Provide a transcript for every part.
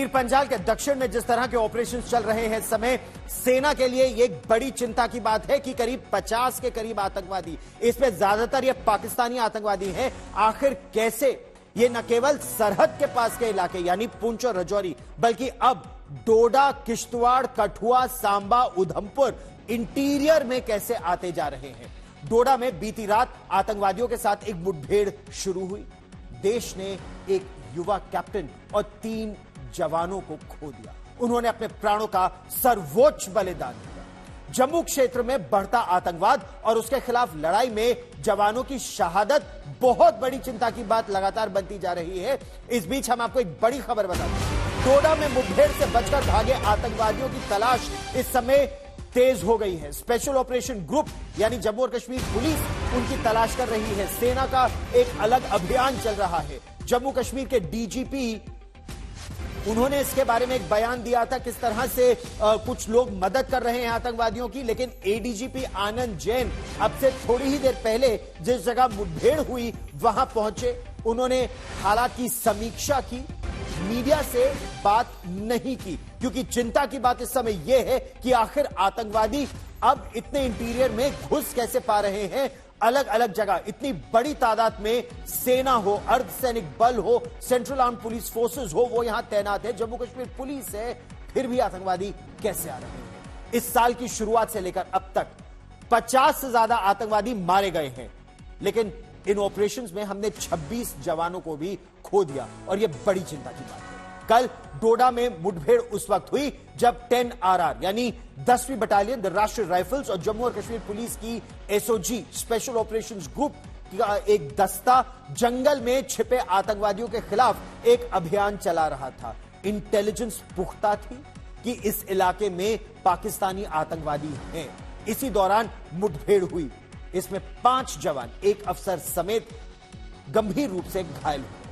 पीर पंजाल के दक्षिण में जिस तरह के ऑपरेशन चल रहे हैं इस समय, सेना के लिए ये एक बड़ी चिंता की बात है कि करीब 50 के करीब आतंकवादी, इसमें ज्यादातर ये पाकिस्तानी आतंकवादी हैं। आखिर कैसे ये न केवल सरहद के पास के इलाके यानी पुंछ और राजौरी, बल्कि अब डोडा, किश्तवाड़, कठुआ, सांबा, उधमपुर इंटीरियर में कैसे आते जा रहे हैं। डोडा में बीती रात आतंकवादियों के साथ एक मुठभेड़ शुरू हुई। देश ने एक युवा कैप्टन और 3 जवानों को खो दिया। उन्होंने अपने प्राणों का सर्वोच्च बलिदान दिया। जम्मू क्षेत्र में बढ़ता आतंकवाद और उसके खिलाफ लड़ाई में जवानों की शहादत बहुत बड़ी चिंता की बात लगातार बनती जा रही है। इस बीच हम आपको एक बड़ी खबर बताते हैं। डोडा में मुठभेड़ से बचकर भागे आतंकवादियों की तलाश इस समय तेज हो गई है। स्पेशल ऑपरेशन ग्रुप यानी जम्मू और कश्मीर पुलिस उनकी तलाश कर रही है। सेना का एक अलग अभियान चल रहा है। जम्मू कश्मीर के डीजीपी, उन्होंने इसके बारे में एक बयान दिया था किस तरह से कुछ लोग मदद कर रहे हैं आतंकवादियों की। लेकिन एडीजीपी आनंद जैन अब से थोड़ी ही देर पहले जिस जगह मुठभेड़ हुई वहां पहुंचे। उन्होंने हालात की समीक्षा की, मीडिया से बात नहीं की, क्योंकि चिंता की बात इस समय यह है कि आखिर आतंकवादी अब इतने इंटीरियर में घुस कैसे पा रहे हैं। अलग अलग जगह इतनी बड़ी तादाद में सेना हो, अर्धसैनिक बल हो, सेंट्रल आर्म पुलिस फोर्सेस हो, वो यहां तैनात है, जम्मू कश्मीर पुलिस है, फिर भी आतंकवादी कैसे आ रहे हैं। इस साल की शुरुआत से लेकर अब तक 50 से ज्यादा आतंकवादी मारे गए हैं। लेकिन इन ऑपरेशंस में हमने 26 जवानों को भी खो दिया और यह बड़ी चिंता की बात है। कल डोडा में मुठभेड़ उस वक्त हुई जब 10 RR यानी 10वीं बटालियन द राष्ट्रीय राइफल्स और जम्मू और कश्मीर पुलिस की SOG स्पेशल ऑपरेशंस ग्रुप का एक दस्ता जंगल में छिपे आतंकवादियों के खिलाफ एक अभियान चला रहा था। इंटेलिजेंस पुख्ता थी कि इस इलाके में पाकिस्तानी आतंकवादी हैं। इसी दौरान मुठभेड़ हुई। इसमें 5 जवान, एक अफसर समेत गंभीर रूप से घायल हुए।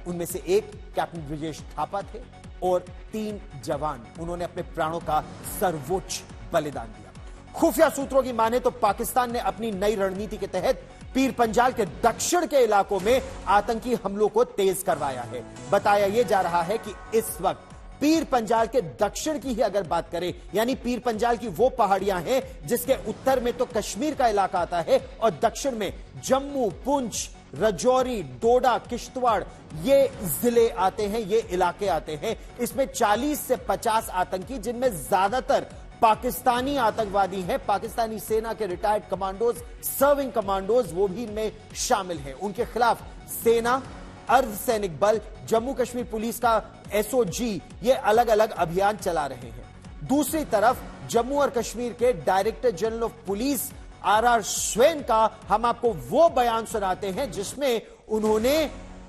उनमें से एक कैप्टन ब्रिजेश थापा थे और 3 जवान, उन्होंने अपने प्राणों का सर्वोच्च बलिदान दिया। खुफिया सूत्रों की माने तो पाकिस्तान ने अपनी नई रणनीति के तहत पीर पंजाल के दक्षिण के इलाकों में आतंकी हमलों को तेज करवाया है। बताया यह जा रहा है कि इस वक्त पीर पंजाल के दक्षिण की ही अगर बात करें, यानी पीर पंजाल की वो पहाड़ियां हैं जिसके उत्तर में तो कश्मीर का इलाका आता है और दक्षिण में जम्मू, पुंछ, राजौरी, डोडा, किश्तवाड़ ये जिले आते हैं, ये इलाके आते हैं। इसमें 40 से 50 आतंकी, जिनमें ज्यादातर पाकिस्तानी आतंकवादी हैं। पाकिस्तानी सेना के रिटायर्ड कमांडोज, सर्विंग कमांडोज, वो भी इनमें शामिल हैं। उनके खिलाफ सेना, अर्धसैनिक बल, जम्मू कश्मीर पुलिस का SOG ये अलग अलग अभियान चला रहे हैं। दूसरी तरफ जम्मू और कश्मीर के director general of police RR स्वेन का हम आपको वो बयान सुनाते हैं जिसमें उन्होंने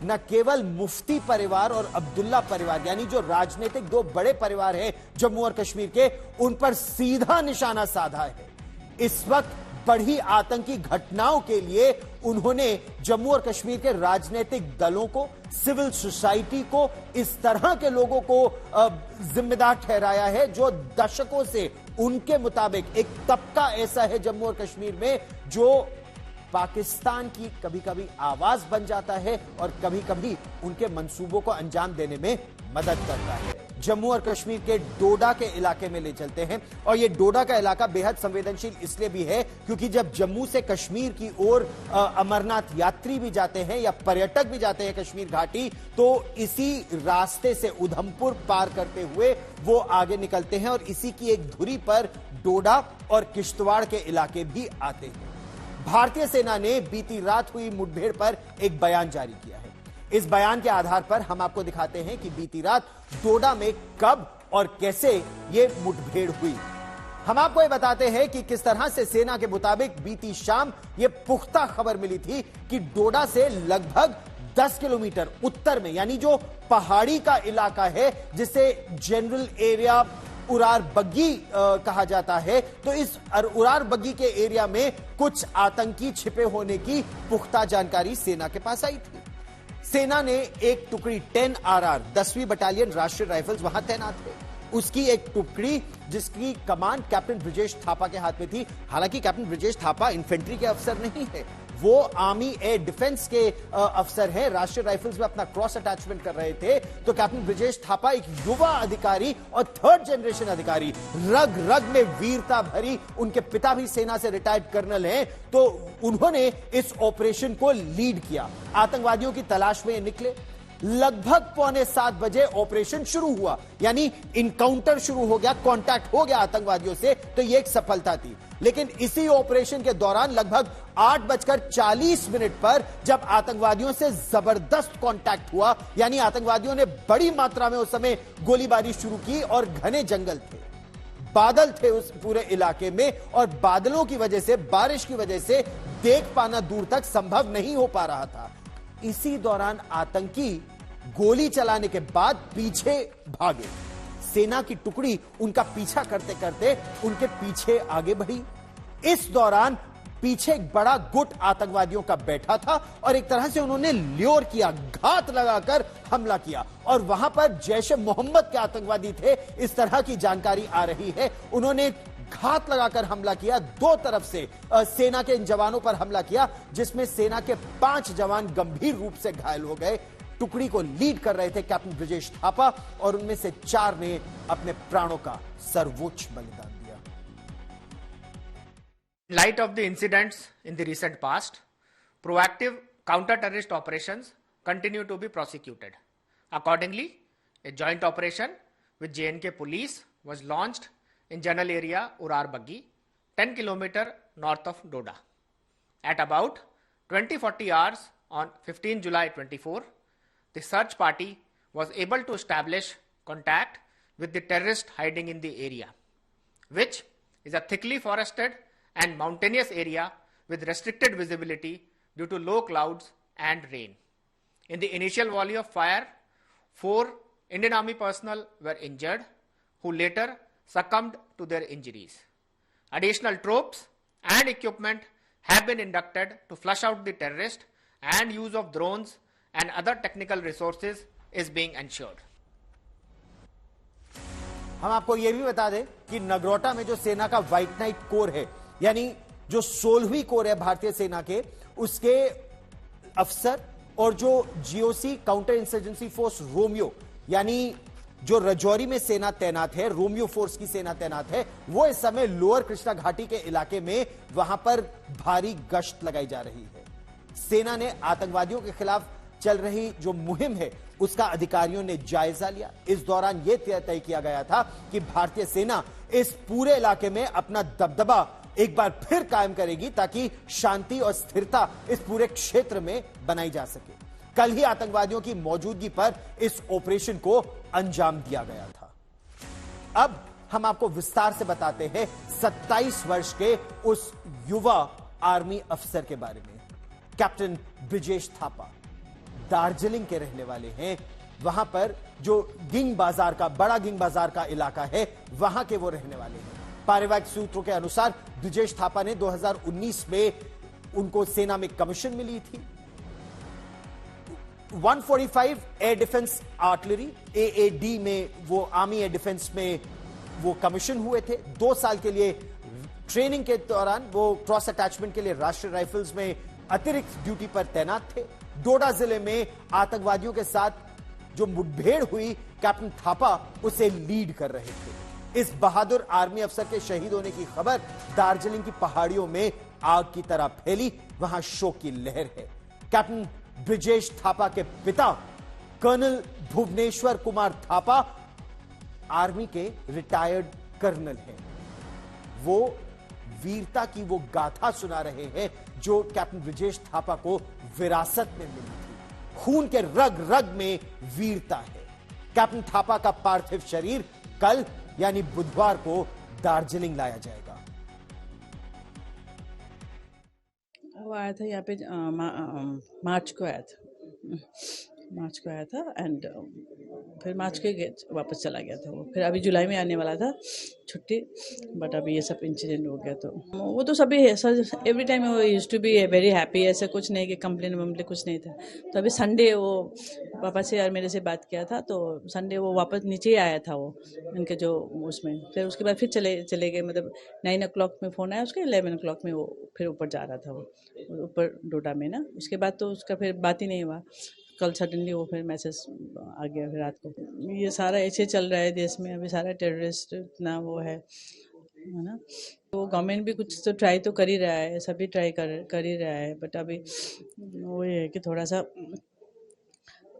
न केवल मुफ्ती परिवार और अब्दुल्ला परिवार यानी जो राजनीतिक 2 बड़े परिवार हैं जम्मू और कश्मीर के, उन पर सीधा निशाना साधा है। इस वक्त बढ़ी आतंकी घटनाओं के लिए उन्होंने जम्मू और कश्मीर के राजनीतिक दलों को, सिविल सोसाइटी को, इस तरह के लोगों को जिम्मेदार ठहराया है जो दशकों से उनके मुताबिक एक तबका ऐसा है जम्मू और कश्मीर में जो पाकिस्तान की कभी कभी आवाज बन जाता है और कभी कभी उनके मंसूबों को अंजाम देने में मदद करता है। जम्मू और कश्मीर के डोडा के इलाके में ले चलते हैं और यह डोडा का इलाका बेहद संवेदनशील इसलिए भी है क्योंकि जब जम्मू से कश्मीर की ओर अमरनाथ यात्री भी जाते हैं या पर्यटक भी जाते हैं कश्मीर घाटी, तो इसी रास्ते से उधमपुर पार करते हुए वो आगे निकलते हैं और इसी की एक धुरी पर डोडा और किश्तवाड़ के इलाके भी आते हैं। भारतीय सेना ने बीती रात हुई मुठभेड़ पर एक बयान जारी किया है। इस बयान के आधार पर हम आपको दिखाते हैं कि बीती रात डोडा में कब और कैसे ये मुठभेड़ हुई। हम आपको ये बताते हैं कि किस तरह से सेना के मुताबिक बीती शाम ये पुख्ता खबर मिली थी कि डोडा से लगभग 10 किलोमीटर उत्तर में, यानी जो पहाड़ी का इलाका है जिसे जनरल एरिया उरार बग्गी कहा जाता है, तो इस उरार बग्गी के एरिया में कुछ आतंकी छिपे होने की पुख्ता जानकारी सेना के पास आई थी। सेना ने एक टुकड़ी 10 RR 10वीं बटालियन राष्ट्रीय राइफल्स वहां तैनात थे। उसकी एक टुकड़ी जिसकी कमान कैप्टन ब्रिजेश थापा के हाथ में थी। हालांकि कैप्टन ब्रिजेश थापा इन्फेंट्री के अफसर नहीं है, वो आर्मी एयर डिफेंस के अफसर हैं, राष्ट्रीय राइफल्स में अपना क्रॉस अटैचमेंट कर रहे थे। तो कैप्टन ब्रिजेश थापा एक युवा अधिकारी और थर्ड जनरेशन अधिकारी, रग रग में वीरता भरी, उनके पिता भी सेना से रिटायर्ड कर्नल हैं, तो उन्होंने इस ऑपरेशन को लीड किया। आतंकवादियों की तलाश में ये निकले। लगभग 6:45 बजे ऑपरेशन शुरू हुआ, यानी इनकाउंटर शुरू हो गया, कांटेक्ट हो गया आतंकवादियों से, तो यह एक सफलता थी। लेकिन इसी ऑपरेशन के दौरान लगभग 8:40 पर जब आतंकवादियों से जबरदस्त कांटेक्ट हुआ, यानी आतंकवादियों ने बड़ी मात्रा में उस समय गोलीबारी शुरू की और घने जंगल थे, बादल थे उस पूरे इलाके में, और बादलों की वजह से, बारिश की वजह से देख पाना दूर तक संभव नहीं हो पा रहा था। इसी दौरान आतंकी गोली चलाने के बाद पीछे भागे। सेना की टुकड़ी उनका पीछा करते करते उनके पीछे आगे बढ़ी। इस दौरान पीछे एक बड़ा गुट आतंकवादियों का बैठा था और एक तरह से उन्होंने ल्योर किया, घात लगाकर हमला किया। और वहां पर जैश ए मोहम्मद के आतंकवादी थे, इस तरह की जानकारी आ रही है। उन्होंने घात लगाकर हमला किया, दो तरफ से सेना के इन जवानों पर हमला किया, जिसमें सेना के 5 जवान गंभीर रूप से घायल हो गए। टुकड़ी को लीड कर रहे थे कैप्टन ब्रिजेश थापा, और उनमें से 4 ने अपने प्राणों का सर्वोच्च बलिदान दिया। In light of the incidents in the recent past, proactive counter-terrorist operations continue to be prosecuted. Accordingly, a joint operation with J&K police was launched in general area Urar Baggi, 10 km north of Doda. At about 20:40 hours on 15 July 24, the search party was able to establish contact with the terrorist hiding in the area, which is a thickly forested and mountainous area with restricted visibility due to low clouds and rain. In the initial volley of fire, 4 Indian Army personnel were injured, who later succumbed to their injuries. Additional troops and equipment have been inducted to flush out the terrorist, and use of drones and other technical resources is being ensured. हम आपको यह भी बता दें कि नगरोटा में जो सेना का व्हाइट नाइट कोर है, यानी जो 16वीं कोर है भारतीय सेना के, उसके अफसर और जो GOC counter insurgency force Romeo, यानी जो रजौरी में सेना तैनात है, रोमियो फोर्स की सेना तैनात है, वो इस समय लोअर कृष्णा घाटी के इलाके में वहां पर भारी गश्त लगाई जा रही है। सेना ने आतंकवादियों के खिलाफ चल रही जो मुहिम है, उसका अधिकारियों ने जायजा लिया। इस दौरान यह तय किया गया था कि भारतीय सेना इस पूरे इलाके में अपना दबदबा एक बार फिर कायम करेगी, ताकि शांति और स्थिरता इस पूरे क्षेत्र में बनाई जा सके। कल ही आतंकवादियों की मौजूदगी पर इस ऑपरेशन को अंजाम दिया गया था। अब हम आपको विस्तार से बताते हैं 27 वर्ष के उस युवा आर्मी अफसर के बारे में। कैप्टन ब्रिजेश थापा दार्जिलिंग के रहने वाले हैं। वहां पर जो गिंग बाजार का, बड़ा गिंग बाजार का इलाका है, वहां के वो रहने वाले हैं। पारिवारिक सूत्रों के अनुसार ब्रिजेश थापा ने 2019 में उनको सेना में कमीशन मिली थी। 145 एयर डिफेंस आर्टिलरी AAD में वो आर्मी एयर डिफेंस में वो कमीशन हुए थे। 2 साल के लिए ट्रेनिंग के दौरान वो क्रॉस अटैचमेंट के लिए राष्ट्रीय राइफल्स में अतिरिक्त ड्यूटी पर तैनात थे। डोडा जिले में आतंकवादियों के साथ जो मुठभेड़ हुई, कैप्टन थापा उसे लीड कर रहे थे। इस बहादुर आर्मी अफसर के शहीद होने की खबर दार्जिलिंग की पहाड़ियों में आग की तरह फैली। वहां शोक की लहर है। कैप्टन ब्रिजेश थापा के पिता कर्नल भुवनेश्वर कुमार थापा आर्मी के रिटायर्ड कर्नल हैं। वो वीरता की वो गाथा सुना रहे हैं जो कैप्टन ब्रिजेश थापा को विरासत में मिली थी। खून के रग रग में वीरता है। कैप्टन थापा का पार्थिव शरीर कल यानी बुधवार को दार्जिलिंग लाया जाएगा। वो आया था यहाँ पे मार्च को आया था एंड फिर मार्च के वापस चला गया था वो। फिर अभी जुलाई में आने वाला था छुट्टी, बट अभी ये सब इंसिडेंट हो गया। तो वो तो सभी है सर, एवरी टाइम वो use to be very happy, ऐसा कुछ नहीं कि कंप्लेन वम्प्लेन कुछ नहीं था। तो अभी संडे वो पापा से और मेरे से बात किया था, तो संडे वो वापस नीचे ही आया था वो उनके जो उसमें। फिर उसके बाद फिर चले गए, मतलब 9 o'clock में फ़ोन आया उसका, 11 o'clock में वो फिर ऊपर जा रहा था वो ऊपर डोडा में ना। उसके बाद तो उसका फिर बात ही नहीं हुआ। कल सडनली वो फिर मैसेज आ गया फिर रात को। ये सारा ऐसे चल रहा है देश में, अभी सारा टेररिस्ट इतना वो है ना। तो गवर्नमेंट भी कुछ तो ट्राई तो कर ही रहा है, सभी ट्राई कर ही रहा है, बट अभी वो ये है कि थोड़ा सा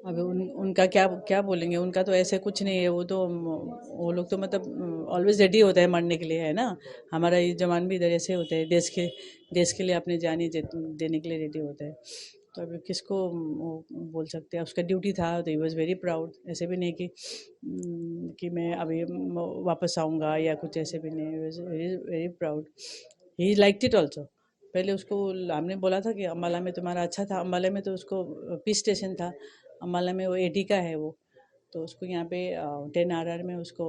अभी उनका क्या क्या बोलेंगे। उनका तो ऐसे कुछ नहीं है, वो लोग तो मतलब ऑलवेज रेडी होता है मरने के लिए, है ना। हमारा ये जवान भी इधर ऐसे होते हैं, देश के लिए अपनी जान ही देने के लिए रेडी होता है। तो अभी किसको वो बोल सकते हैं। उसका ड्यूटी था तो ही वॉज वेरी प्राउड। ऐसे भी नहीं कि मैं अभी वापस आऊँगा या कुछ, ऐसे भी नहीं। Was very very proud, he liked it also. पहले उसको हमने बोला था कि अम्बाला में तुम्हारा अच्छा था। अम्बाला में तो उसको पीस स्टेशन था, अम्बाला में वो एडी का है वो, तो उसको यहाँ पे 10 RR में उसको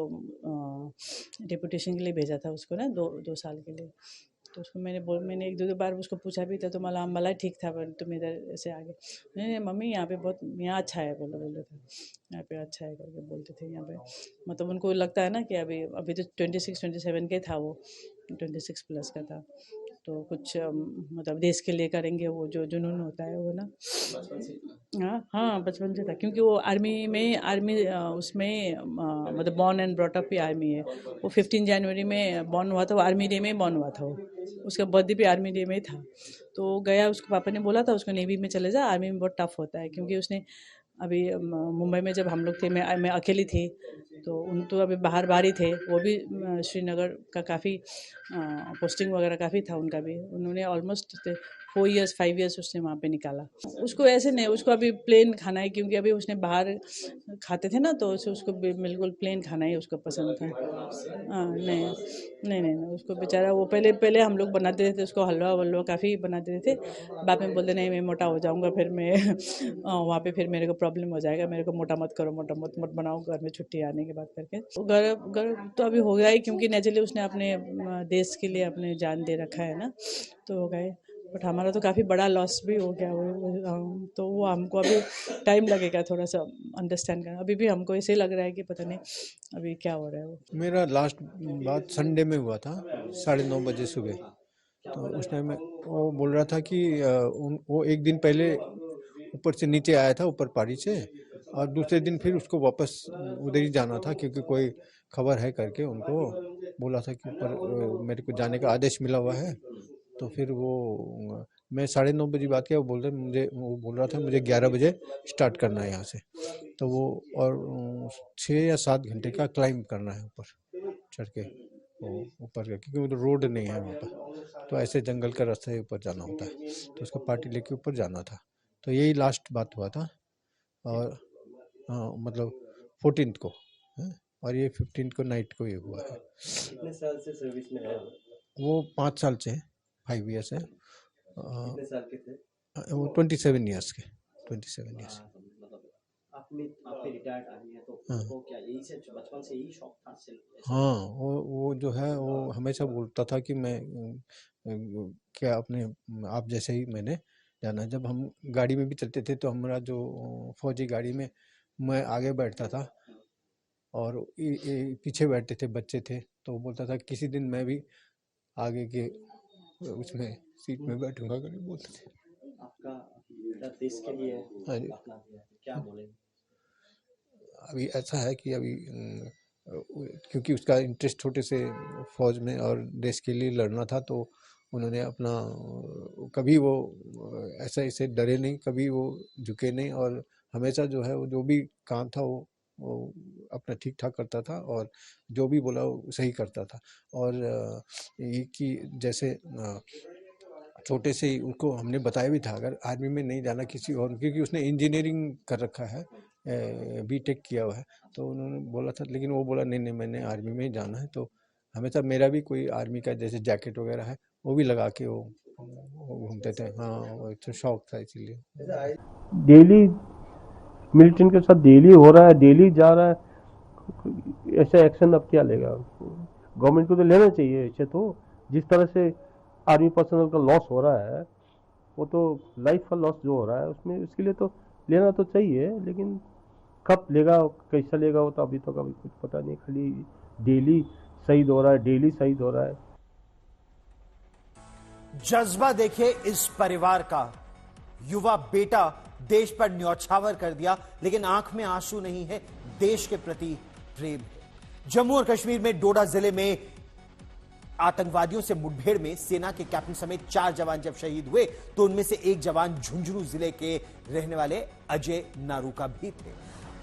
डिपुटेशन के लिए भेजा था उसको ना, 2 साल के लिए। तो उसको मैंने 1-2 बार उसको पूछा भी था, तो मला अम्बाला ठीक था पर तुम इधर से आगे। नहीं मम्मी यहाँ पे बहुत, यहाँ अच्छा है बोल रहे थे, यहाँ पे अच्छा है करके बोलते थे। यहाँ पे मतलब उनको लगता है ना कि अभी तो 26-27 के था वो, 26+ का था। तो कुछ मतलब देश के लिए करेंगे, वो जो जुनून होता है वो ना। हाँ बचपन से था, क्योंकि वो आर्मी उसमें मतलब born and brought up he army है। वो 15 जनवरी में बॉर्न हुआ था, वो आर्मी डे में बॉर्न हुआ था वो। उसका बर्थडे भी आर्मी डे में ही था। तो गया, उसको पापा ने बोला था उसको नेवी में चले जा, आर्मी में बहुत टफ होता है। क्योंकि उसने अभी मुंबई में जब हम लोग थे, मैं अकेली थी, तो उन तो अभी बाहर ही थे। वो भी श्रीनगर का काफ़ी पोस्टिंग वगैरह काफ़ी था उनका भी। उन्होंने ऑलमोस्ट 4 years 5 years उसने वहाँ पे निकाला। उसको ऐसे नहीं, उसको अभी प्लेन खाना है, क्योंकि अभी उसने बाहर खाते थे ना, तो उसको बिल्कुल प्लेन खाना ही उसको पसंद था। हाँ नहीं, उसको बेचारा वो पहले हम लोग बनाते थे उसको हलवा वलवा काफ़ी बनाते थे। बाद में बोलते नहीं मैं मोटा हो जाऊँगा, फिर मैं वहाँ पे फिर मेरे को प्रॉब्लम हो जाएगा, मेरे को मोटा मत करो, मोटा मत बनाओ घर में छुट्टी आने के बाद करके। तो गर्व तो अभी हो गया ही, क्योंकि नेचुरली उसने अपने देश के लिए अपने जान दे रखा है ना, तो हो गए। बट हमारा तो काफ़ी बड़ा लॉस भी हो गया तो वो हमको अभी टाइम लगेगा थोड़ा सा अंडरस्टैंड करना। अभी भी हमको ऐसे लग रहा है कि पता नहीं अभी क्या हो रहा है। वो मेरा लास्ट बात संडे में हुआ था, 9:30 बजे सुबह। तो उस टाइम में वो बोल रहा था कि वो एक दिन पहले ऊपर से नीचे आया था, ऊपर पहाड़ी से, और दूसरे दिन फिर उसको वापस उधर ही जाना था, क्योंकि कोई खबर है करके उनको बोला था कि ऊपर मेरे को जाने का आदेश मिला हुआ है। तो फिर मैं 9:30 बजे बात किया, वो बोल रहा था मुझे 11 बजे स्टार्ट करना है यहाँ से। तो वो और 6 या 7 घंटे का क्लाइंब करना है ऊपर चढ़ के, ऊपर का, क्योंकि वो तो रोड नहीं है वहाँ पर, तो ऐसे जंगल का रास्ते से ऊपर जाना होता है। तो उसका पार्टी लेके ऊपर जाना था। तो यही लास्ट बात हुआ था। और मतलब 14th को है, और ये 15th को नाइट को ये हुआ है। कितने साल से सर्विस में है वो 5 साल से 5 years है। कितने साल के थे वो 27 years के 27 years। मतलब आप रिटायर्ड आर्मी है, तो आपको क्या यही से बचपन से यही शौक था सिर्फ? हाँ, वो जो है वो हमेशा बोलता था कि मैं क्या अपने आप जैसे ही मैंने जाना। जब हम गाड़ी में भी चलते थे तो हमारा जो फौजी गाड़ी में मैं आगे बैठता था और पीछे बैठते थे बच्चे थे, तो वो बोलता था किसी दिन मैं भी आगे के उसमें सीट में बैठूंगा करके बोलते थे। आपका देश के लिए हाँ जी। अपना दिया, तो क्या बोलेंगे? अभी ऐसा है कि अभी क्योंकि उसका इंटरेस्ट छोटे से फौज में और देश के लिए लड़ना था, तो उन्होंने अपना कभी वो ऐसे डरे नहीं, कभी वो झुके नहीं, और हमेशा जो है वो जो भी काम था वो अपना ठीक ठाक करता था, और जो भी बोला वो सही करता था। और ये कि जैसे छोटे से ही उसको हमने बताया भी था अगर आर्मी में नहीं जाना किसी और, क्योंकि उसने इंजीनियरिंग कर रखा है, बीटेक किया हुआ है। तो उन्होंने बोला था, लेकिन वो बोला नहीं मैंने आर्मी में ही जाना है। तो हमेशा मेरा भी कोई आर्मी का जैसे जैकेट वगैरह है वो भी लगा के वो घूमते थे। हाँ, वो तो शौक था इसीलिए। डेली मिलिटेंट के साथ डेली हो रहा है, डेली जा रहा है, ऐसा एक्शन अब क्या लेगा? गवर्नमेंट को तो लेना चाहिए ऐसे। तो जिस तरह से आर्मी पर्सनल का लॉस हो रहा है, वो तो लाइफ का लॉस जो हो रहा है उसमें, उसके लिए तो लेना तो चाहिए, लेकिन कब लेगा, कैसा लेगा, वो तो अभी तक अभी कुछ पता नहीं। खाली डेली शहीद हो रहा है, डेली शहीद हो रहा है। जज्बा देखिए इस परिवार का। युवा बेटा देश पर न्यौछावर कर दिया, लेकिन आंख में आंसू नहीं है, देश के प्रति प्रेम है। जम्मू और कश्मीर में डोडा जिले में आतंकवादियों से मुठभेड़ में सेना के कैप्टन समेत 4 जवान जब शहीद हुए, तो उनमें से एक जवान झुंझुनू जिले के रहने वाले अजय नारूका भी थे।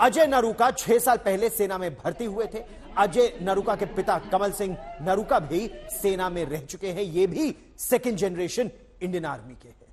अजय नारूका 6 साल पहले सेना में भर्ती हुए थे। अजय नारूका के पिता कमल सिंह नारूका भी सेना में रह चुके हैं। ये भी सेकंड जनरेशन इंडियन आर्मी के हैं।